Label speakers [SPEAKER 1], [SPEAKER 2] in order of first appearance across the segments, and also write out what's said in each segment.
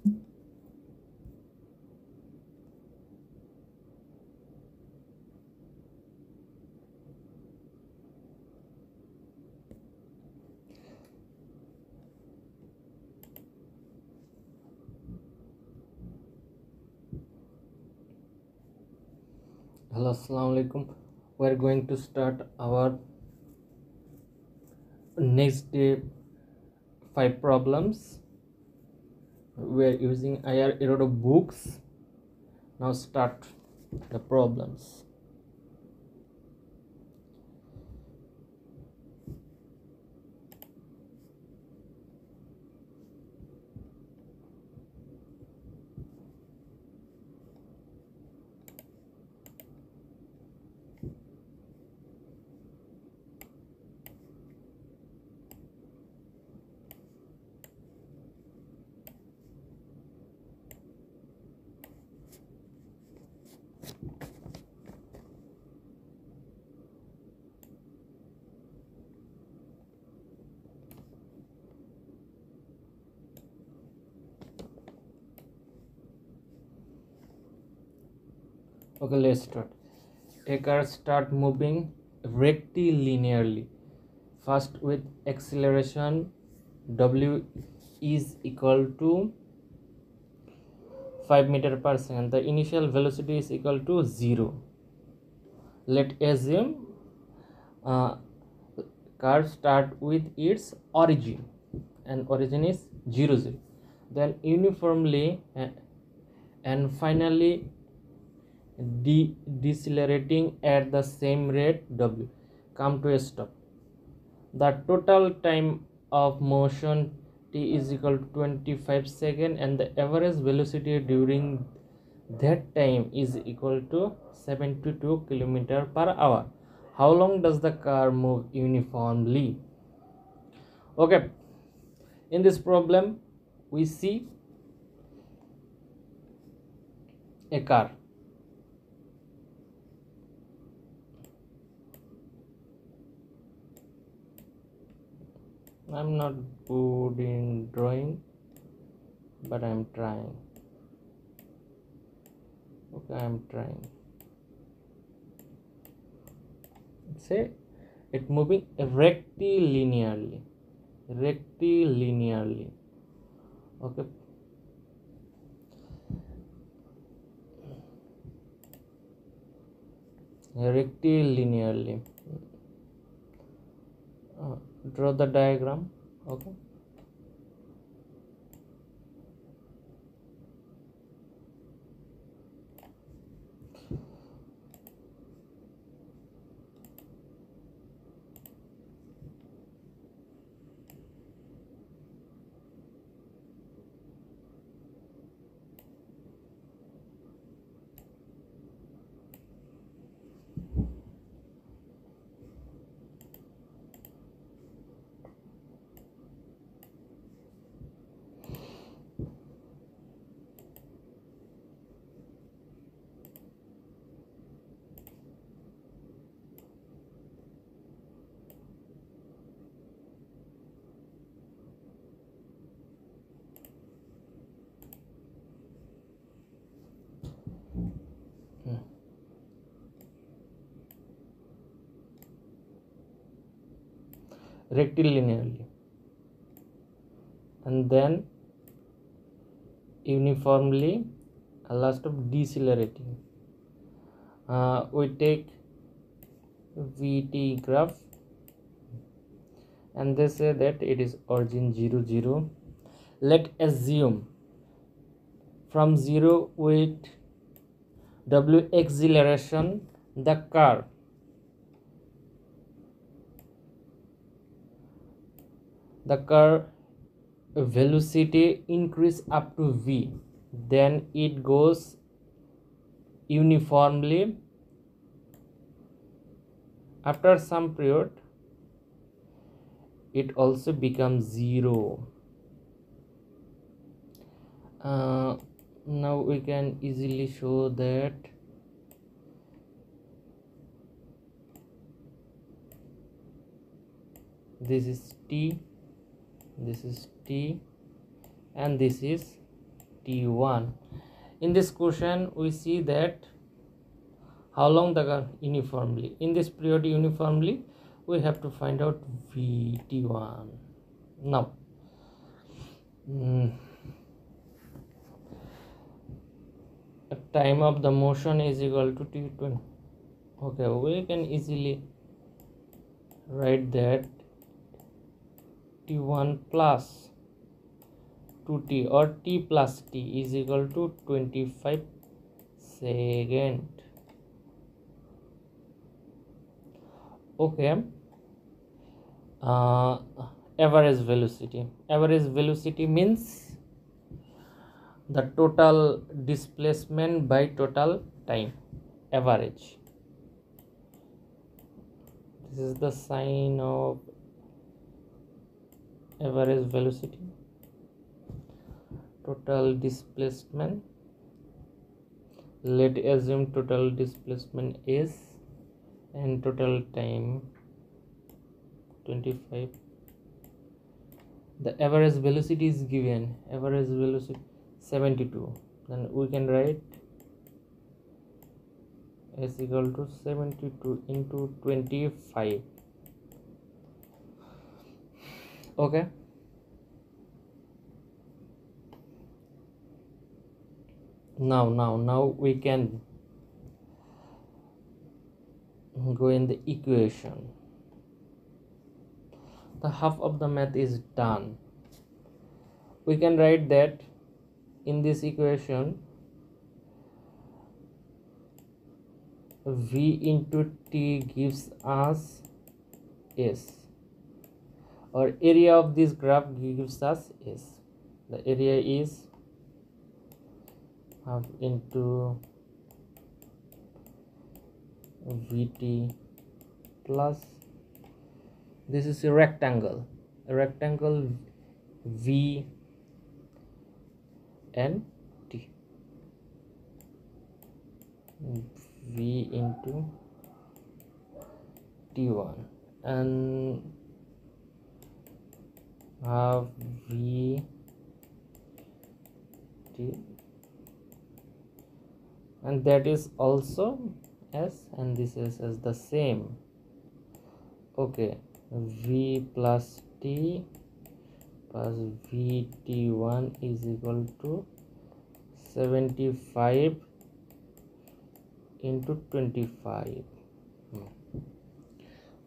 [SPEAKER 1] Hello, assalamu alaikum. We're going to start our next day 5 problems. We're using IR Erodo books. Now start the problems. Okay, let's start. A car start moving rectilinearly. First with acceleration W is equal to 5 meter per second. The initial velocity is equal to 0. Let assume uh, car start with its origin, and origin is 0 0. Then uniformly and finally decelerating at the same rate W come to a stop. The total time of motion t is equal to 25 seconds, and the average velocity during that time is equal to 72 km per hour. How long does the car move uniformly? Okay, in this problem we see a car. I'm not good in drawing, but I'm trying. Okay, I'm trying. Say it moving rectilinearly. Okay, rectilinearly. Draw the diagram. Okay, rectilinearly, and then uniformly, last of decelerating. We take VT graph, and they say that it is origin 0 0. Let assume from 0 with W acceleration the car velocity increase up to V, then it goes uniformly. After some period it also becomes 0. Now we can easily show that this is T, and this is t1. In this question we see that how long the uniformly, in this period uniformly, we have to find out vt1. Now time of the motion is equal to t20. Okay, we can easily write that t1 plus 2t or t plus t is equal to 25 second. Okay, average velocity means the total displacement by total time, average. This is the sign of average velocity. Total displacement, let assume total displacement is and total time 25. The average velocity is given, average velocity 72. Then we can write is equal to 72 into 25. Okay, now we can go in the equation. The half of the math is done. We can write that in this equation v into t gives us s, or area of this graph gives us s. The area is half into vt plus, this is a rectangle v and t, v into t1 and half v t, and that is also s, and this is as the same. Okay, v plus t plus vt1 is equal to 75 into 25.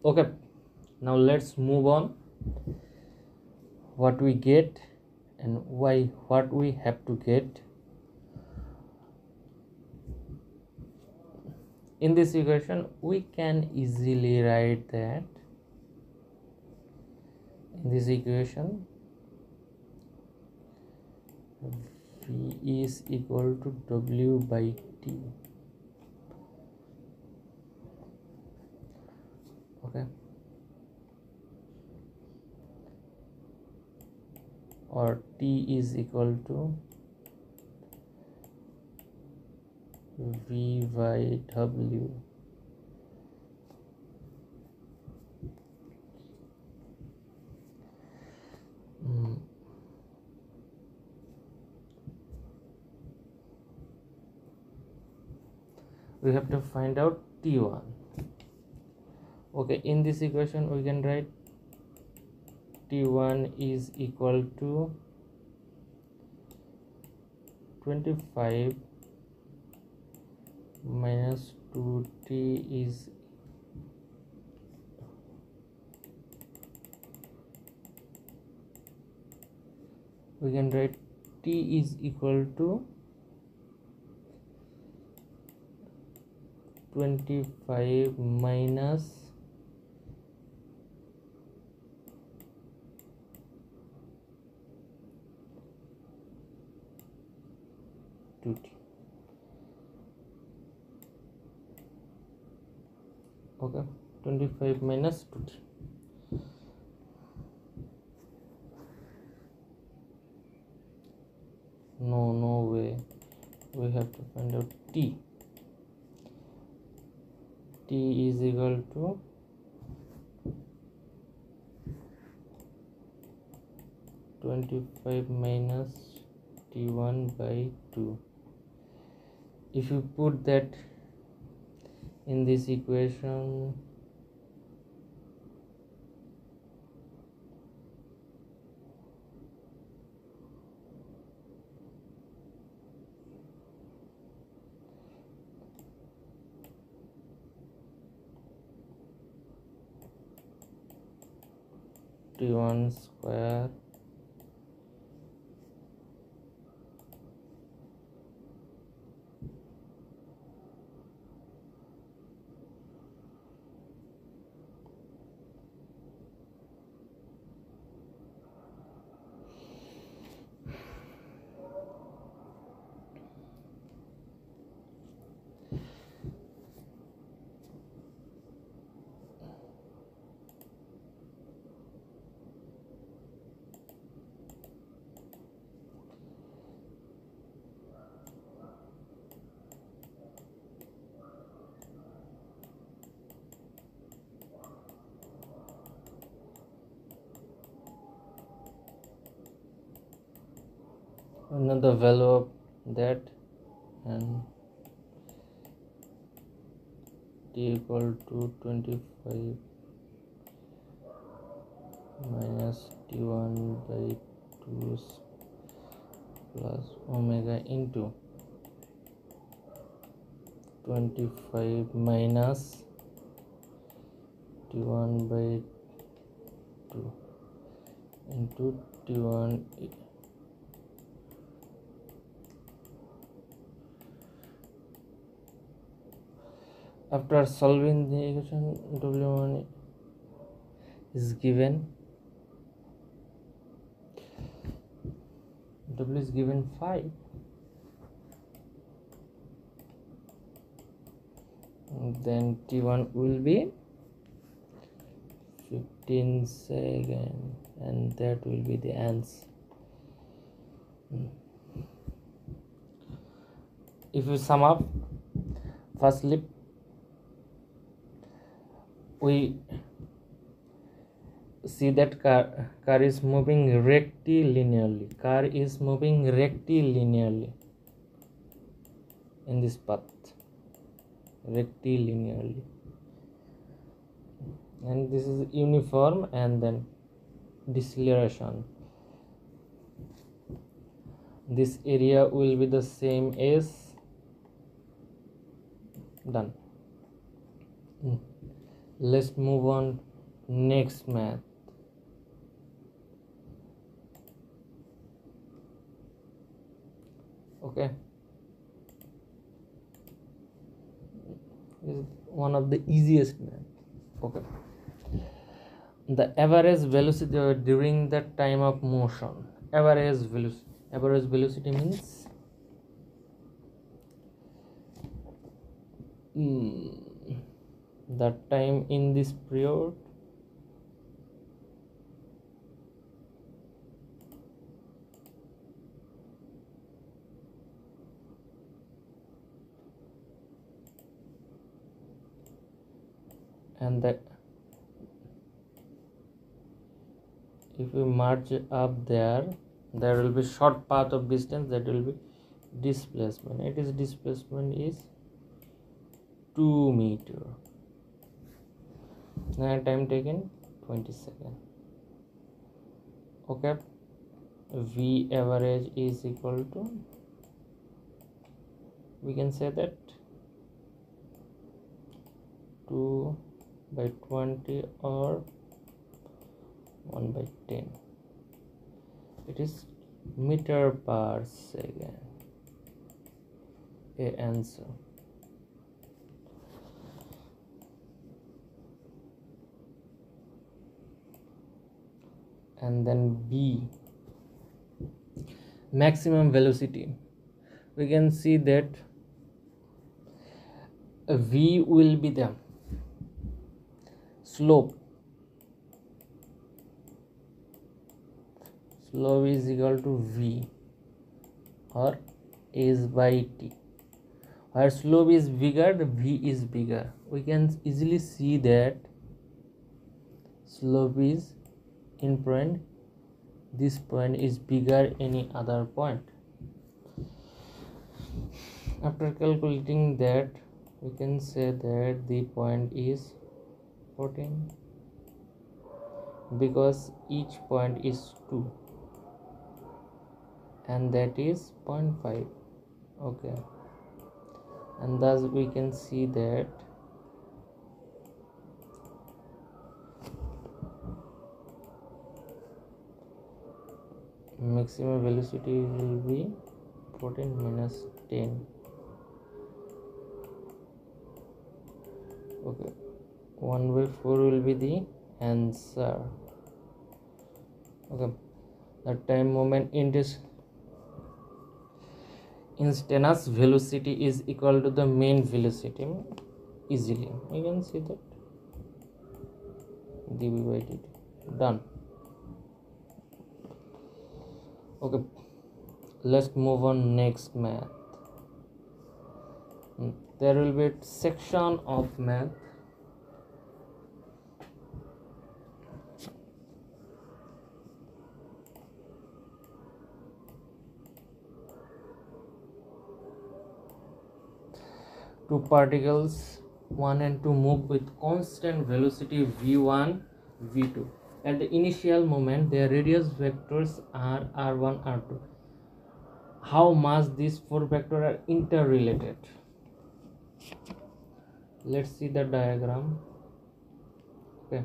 [SPEAKER 1] Okay, now let's move on. What we get and why, what we have to get. In this equation we can easily write that in this equation v is equal to w by t. Okay, or t is equal to v by w. We have to find out t1. Okay, in this equation we can write t1 is equal to 25 minus 2t is we can write t is equal to 25 minus 2t. Okay, 25 minus 2t. No way, we have to find out t. T is equal to 25 minus t1 by 2. If you put that in this equation, t1 square another value of that, and t equal to 25 minus t1 by 2 plus omega into 25 minus t1 by 2 into t1. After solving the equation, w1 is given, w is given 5, and then t1 will be 15 seconds, and that will be the answer. If you sum up, firstly we see that car is moving rectilinearly. Car is moving rectilinearly in this path, rectilinearly, and this is uniform, and then deceleration. This area will be the same as done. Let's move on next math. Okay, this is one of the easiest math. Okay, the average velocity during the time of motion. Average velocity means the time in this period and that if we merge up there will be short path of distance, that will be displacement. It is displacement is 2 meter, and time taken 20 seconds. Okay, v average is equal to, we can say that 2 by 20 or 1 by 10. It is meter per second. A answer. And then B, maximum velocity. We can see that V will be the slope is equal to V or S by T. Where slope is bigger, the V is bigger. We can easily see that slope is in point, this point is bigger any other point. After calculating that, we can say that the point is 14 because each point is 2 and that is zero point 0.5. Okay, and thus we can see that maximum velocity will be 14 minus 10. Okay, 1/4 will be the answer. Okay, the time moment instantaneous velocity is equal to the main velocity. Easily you can see that dv by dt. Done. Okay, let's move on next math. There will be a section of math two particles 1 and 2 move with constant velocity v1 v2 at the initial moment. Their radius vectors are r1 r2. How much these four vectors are interrelated? Let's see the diagram. Okay,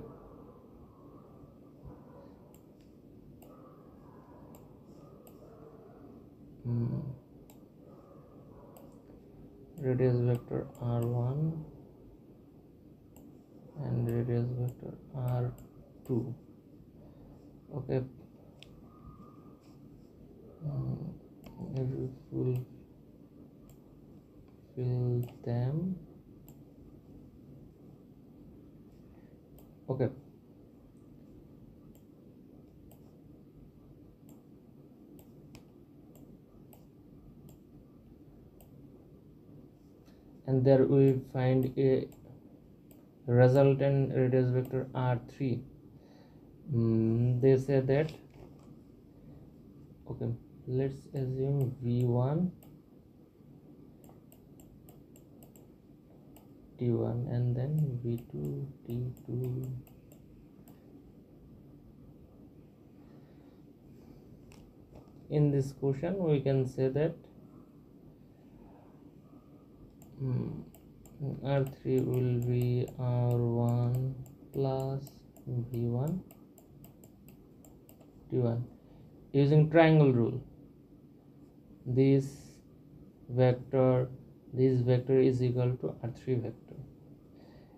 [SPEAKER 1] radius vector r1 and radius vector r2. Okay, if we fill them. Okay, and there we find a resultant radius vector r3. They say that, okay, let's assume v1 t1 and then v2 t2. In this question we can say that r3 will be r1 plus v1 t1. Using triangle rule, this vector is equal to r3 vector,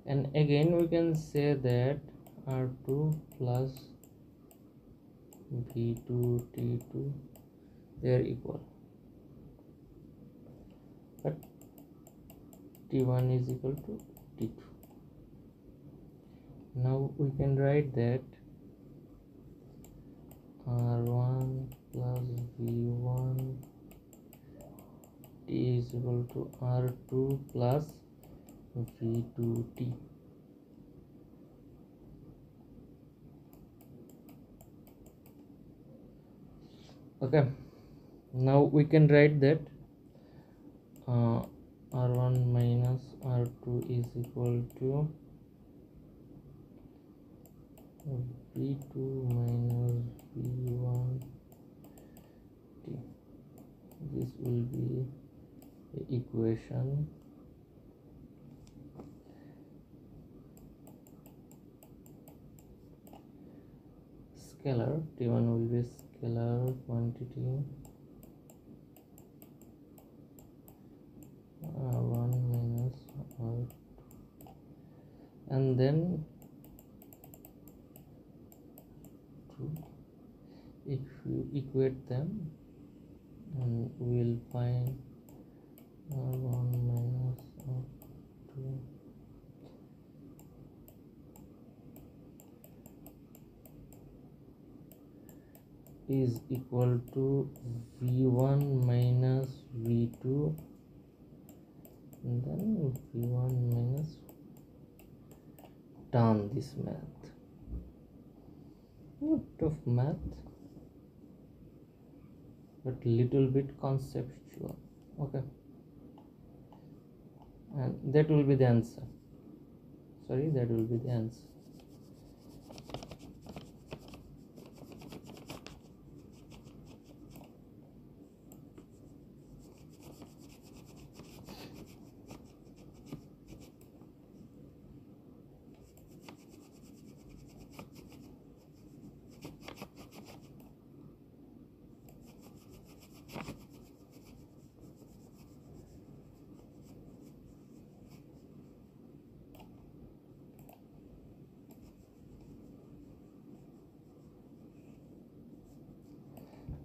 [SPEAKER 1] and again we can say that r2 plus v2 t2, they are equal, but t1 is equal to t2. Now we can write that r1 plus v1 t is equal to r2 plus v2t. Okay, now we can write that r1 minus r2 is equal to v2 minus v1 t. This will be the equation. Scalar t1 will be scalar quantity r1 minus r2, and then if you equate them, and we will find r1 minus r2 is equal to v1 minus v2 and then v1 minus. Done this math. Not tough math, but little bit conceptual. Okay. and that will be the answer. Sorry, that will be the answer.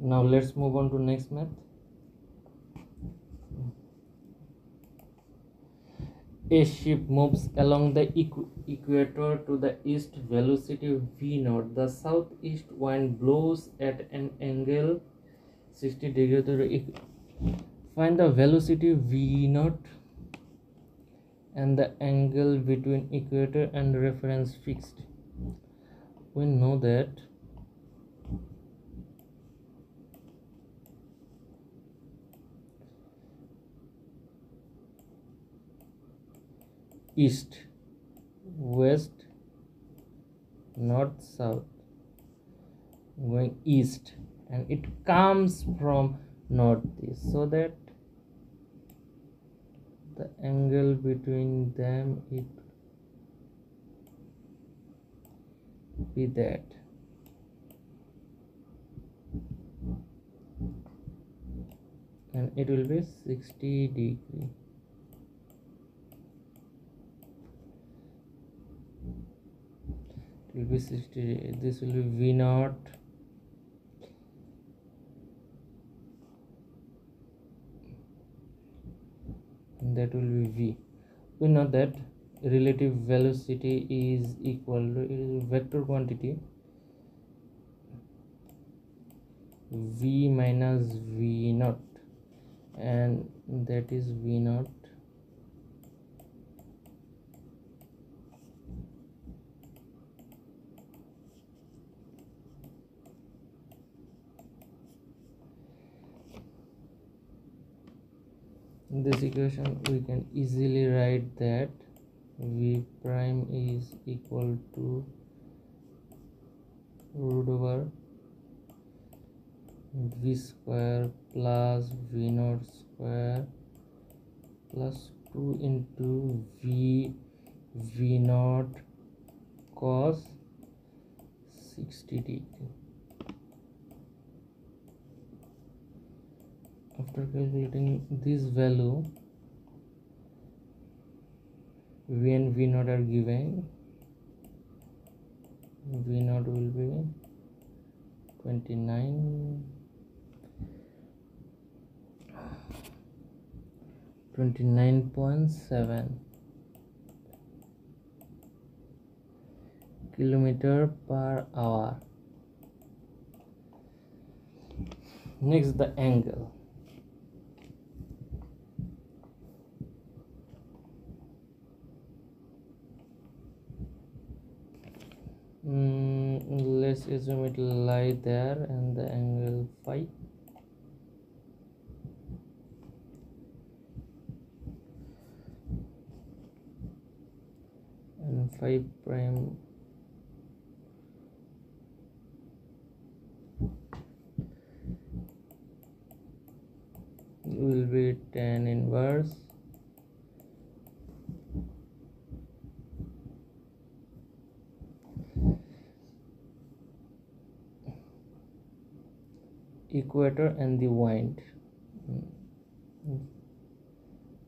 [SPEAKER 1] Now let's move on to next math. A ship moves along the equator to the east, velocity v naught. The southeast wind blows at an angle 60 degrees to the find the velocity v naught and the angle between equator and reference fixed. We know that east, west, north, south, going east, and it comes from northeast, so that the angle between them it be that. And it will be 60 degree. It will be 60. This will be v naught and that will be v. We know that relative velocity is equal to, it is vector quantity v minus v naught, and that is v naught in this equation. We can easily write that v prime is equal to root over v square plus v naught square plus 2 into v naught cos 60 degree. After calculating this value, v and v naught are given. V naught will be 29.7 kilometer per hour. Next, the angle. Let's assume it lie there and the angle phi. And phi prime will be tan inverse equator and the wind.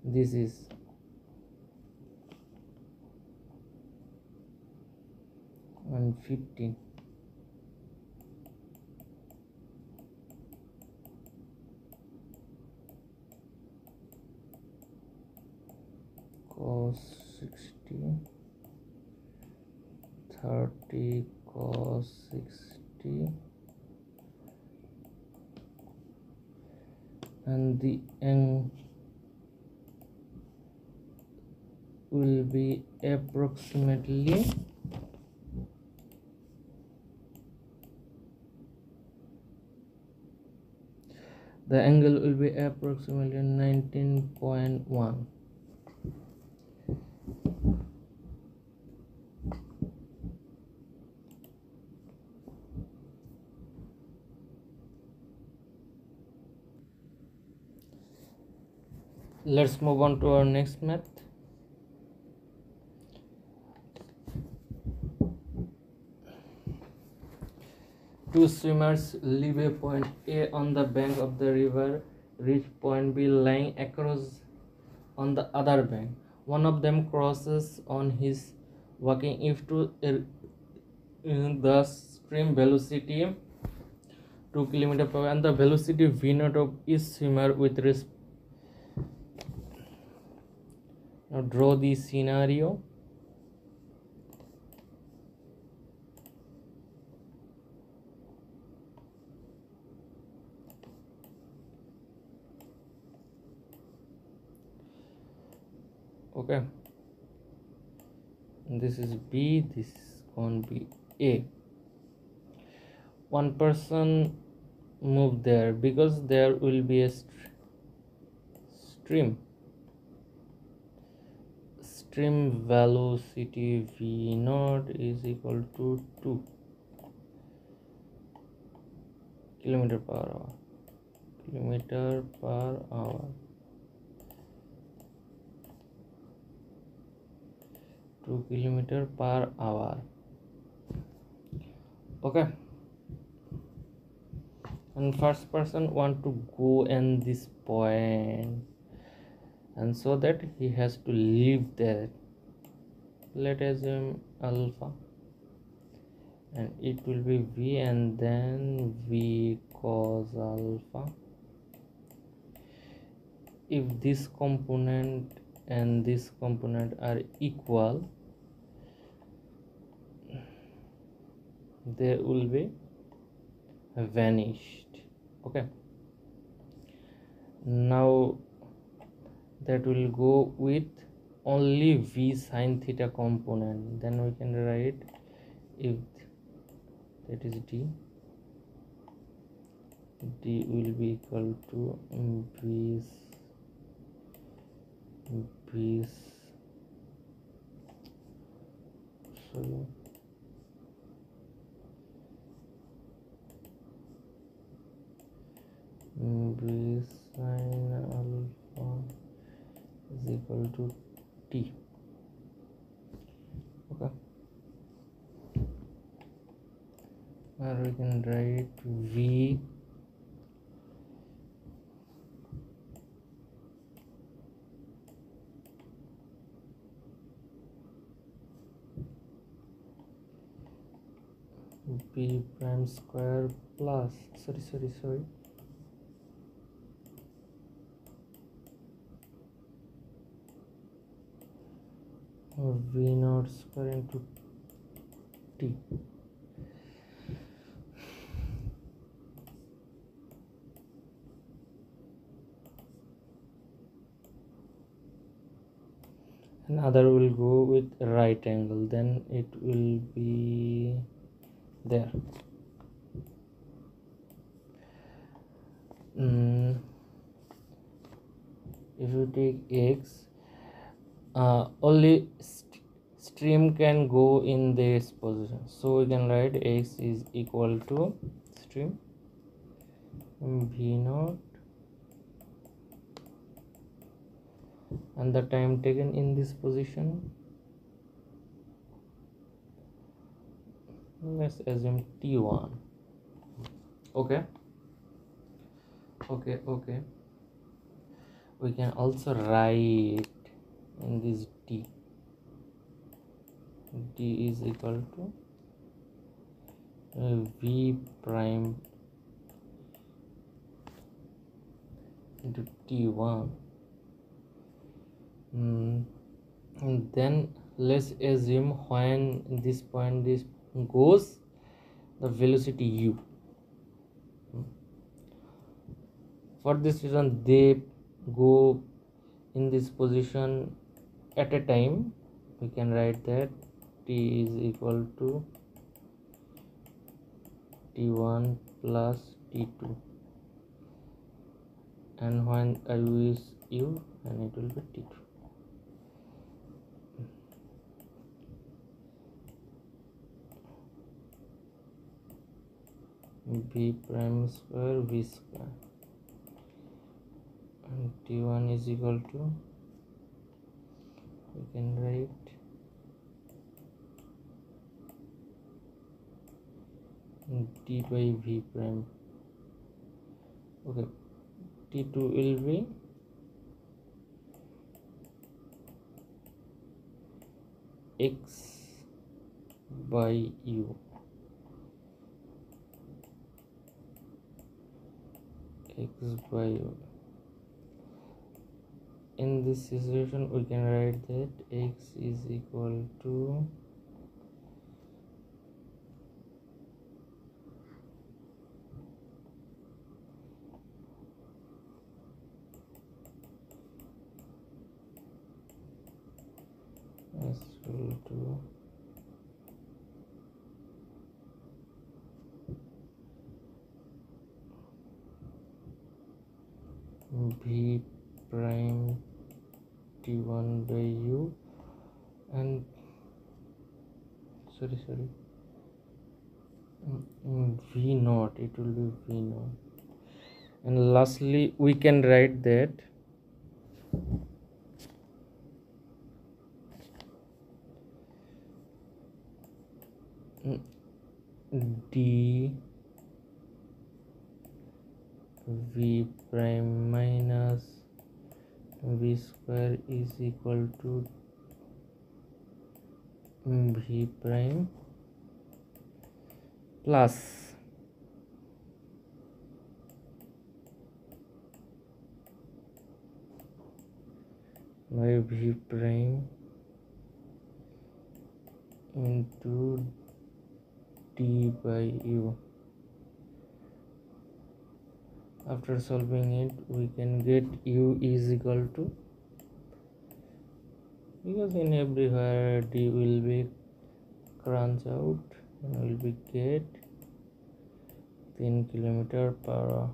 [SPEAKER 1] This is on 15 cos 60 30 cos 60 and the angle will be approximately the angle will be approximately 19.1. Let's move on to our next math. Two swimmers leave a point A on the bank of the river, reach point B lying across on the other bank. One of them crosses on his walking if to the stream velocity 2 km per hour and the velocity v naught of each swimmer with respect. Now draw the scenario. Okay, this is B, this is going to be A. One person move there because there will be a stream velocity v naught is equal to 2 kilometer per hour 2 kilometer per hour. Okay, and first person want to go in this point, and so that he has to leave there. Let us assume alpha, and it will be v and then v cos alpha. If this component and this component are equal, they will be vanished. Okay, now that will go with only v sine theta component. Then we can write, if that is d will be equal to v sorry b sine alpha is equal to t. Okay, or we can write v b prime square plus sorry v naught square into t. And other will go with right angle, then it will be there. If you take x, only stream can go in this position, so we can write x is equal to stream v naught and the time taken in this position, let's assume t1. Okay, we can also write in this d is equal to v prime into t1. And then let's assume when this point this goes, the velocity u. For this reason they go in this position at a time. We can write that t is equal to t1 plus t2, and when u is u, and it will be t2. b prime square v square and t1 is equal to, we can write d by v prime. Okay, t2 will be x by u, x by u. In this situation we can write that x is equal to v prime t1 by u, and sorry v naught, it will be v naught. And lastly we can write that d v prime minus v square is equal to v prime plus by v prime into d by u. After solving it we can get u is equal to, because in everywhere d will be crunch out, and will be get 10 kilometer per hour.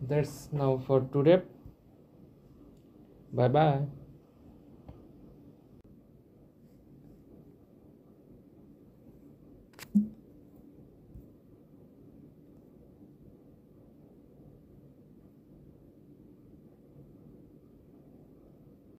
[SPEAKER 1] That's now for today. Bye bye.